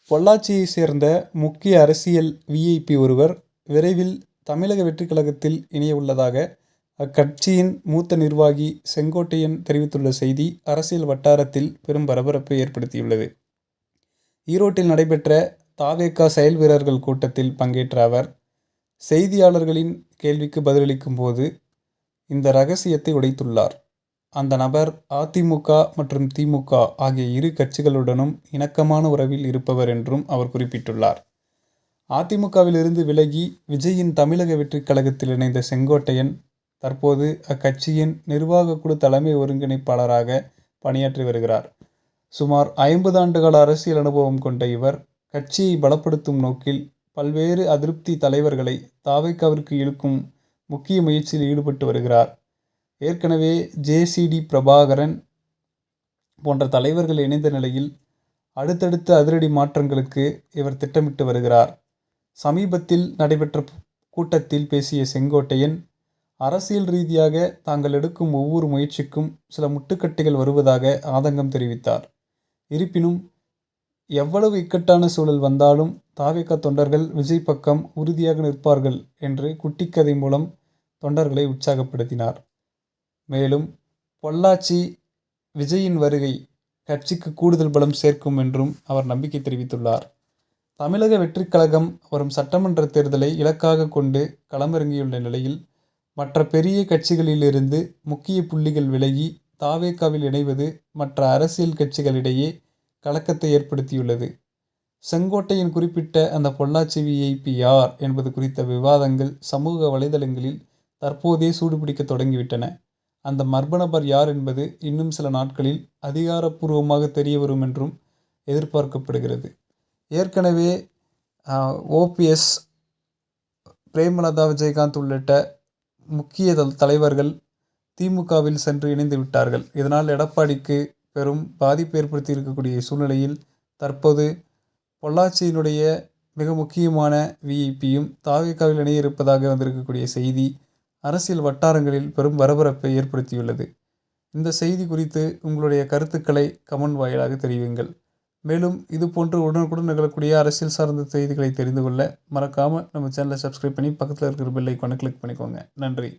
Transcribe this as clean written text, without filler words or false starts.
பொள்ளாச்சியைச் சேர்ந்த முக்கிய அரசியல் விஐபி ஒருவர் விரைவில் தமிழக வெற்றிக் கழகத்தில் இணையவுள்ளதாக அக்கட்சியின் மூத்த நிர்வாகி செங்கோட்டையன் தெரிவித்துள்ள செய்தி அரசியல் வட்டாரத்தில் பெரும் பரபரப்பை ஏற்படுத்தியுள்ளது. ஈரோட்டில் நடைபெற்ற தவேகா செயல் வீரர்கள் கூட்டத்தில் பங்கேற்ற அவர் செய்தியாளர்களின் கேள்விக்கு பதிலளிக்கும் போது இந்த ரகசியத்தை உடைத்துள்ளார். அந்த நபர் அதிமுக மற்றும் திமுக ஆகிய இரு கட்சிகளுடனும் இணக்கமான உறவில் இருப்பவர் என்றும் அவர் குறிப்பிட்டுள்ளார். அதிமுகவில் இருந்து விலகி விஜயின் தமிழக வெற்றிக் கழகத்தில் இணைந்த செங்கோட்டையன் தற்போது அக்கட்சியின் நிர்வாக குழு தலைமை ஒருங்கிணைப்பாளராக பணியாற்றி வருகிறார். சுமார் 50 ஆண்டுகால அரசியல் அனுபவம் கொண்ட இவர் கட்சியை பலப்படுத்தும் நோக்கில் பல்வேறு அதிருப்தி தலைவர்களை தவேகாவிற்கு இழுக்கும் முக்கிய முயற்சியில் ஈடுபட்டு வருகிறார். ஏற்கனவே ஜேசிடி பிரபாகரன் போன்ற தலைவர்கள் இணைந்த நிலையில் அடுத்தடுத்த அதிரடி மாற்றங்களுக்கு இவர் திட்டமிட்டு வருகிறார். சமீபத்தில் நடைபெற்ற கூட்டத்தில் பேசிய செங்கோட்டையன் அரசியல் ரீதியாக தாங்கள் எடுக்கும் ஒவ்வொரு முயற்சிக்கும் சில முட்டுக்கட்டைகள் வருவதாக ஆதங்கம் தெரிவித்தார். இருப்பினும் எவ்வளவு இக்கட்டான சூழல் வந்தாலும் தவேகா தொண்டர்கள் விஜய் பக்கம் உறுதியாக நிற்பார்கள் என்று குட்டிக்கதை மூலம் தொண்டர்களை உற்சாகப்படுத்தினார். மேலும் பொள்ளாச்சி விஜயின் வருகை கட்சிக்கு கூடுதல் பலம் சேர்க்கும் என்றும் அவர் நம்பிக்கை தெரிவித்துள்ளார். தமிழக வெற்றிக் கழகம் வரும் சட்டமன்ற தேர்தலை இலக்காக கொண்டு களமிறங்கியுள்ள நிலையில் மற்ற பெரிய கட்சிகளிலிருந்து முக்கிய புள்ளிகள் விலகி தவேகாவில் இணைவது மற்ற அரசியல் கட்சிகளிடையே கலக்கத்தை ஏற்படுத்தியுள்ளது. செங்கோட்டையன் குறிப்பிட்ட அந்த பொள்ளாச்சி விஐபி யார் என்பது குறித்த விவாதங்கள் சமூக வலைதளங்களில் தற்போதே சூடுபிடிக்க தொடங்கிவிட்டன. அந்த மர்ம நபர் யார் என்பது இன்னும் சில நாட்களில் அதிகாரப்பூர்வமாக தெரிய வரும் என்றும் எதிர்பார்க்கப்படுகிறது. ஏற்கனவே ஓபிஎஸ், பிரேமலதா விஜயகாந்த் உள்ளிட்ட முக்கிய தலைவர்கள் திமுகவில் சென்று இணைந்து விட்டார்கள். இதனால் எடப்பாடிக்கு பெரும் பாதிப்பு ஏற்படுத்தி இருக்கக்கூடிய சூழ்நிலையில் தற்போது பொள்ளாச்சியினுடைய மிக முக்கியமான விஐபியும் தவேகாவில் இணைய இருப்பதாக வந்திருக்கக்கூடிய செய்தி அரசியல் வட்டாரங்களில் பெரும் பரபரப்பை ஏற்படுத்தியுள்ளது. இந்த செய்தி குறித்து உங்களுடைய கருத்துக்களை கமெண்ட் வாயிலாக தெரிவியுங்கள். மேலும் இதுபோன்று உடனுக்குடன் நிகழக்கூடிய அரசியல் சார்ந்த செய்திகளை தெரிந்து கொள்ள மறக்காமல் நம்ம சேனலை சப்ஸ்கிரைப் பண்ணி பக்கத்தில் இருக்கிற பெல் ஐகானை கிளிக் பண்ணிக்கோங்க. நன்றி.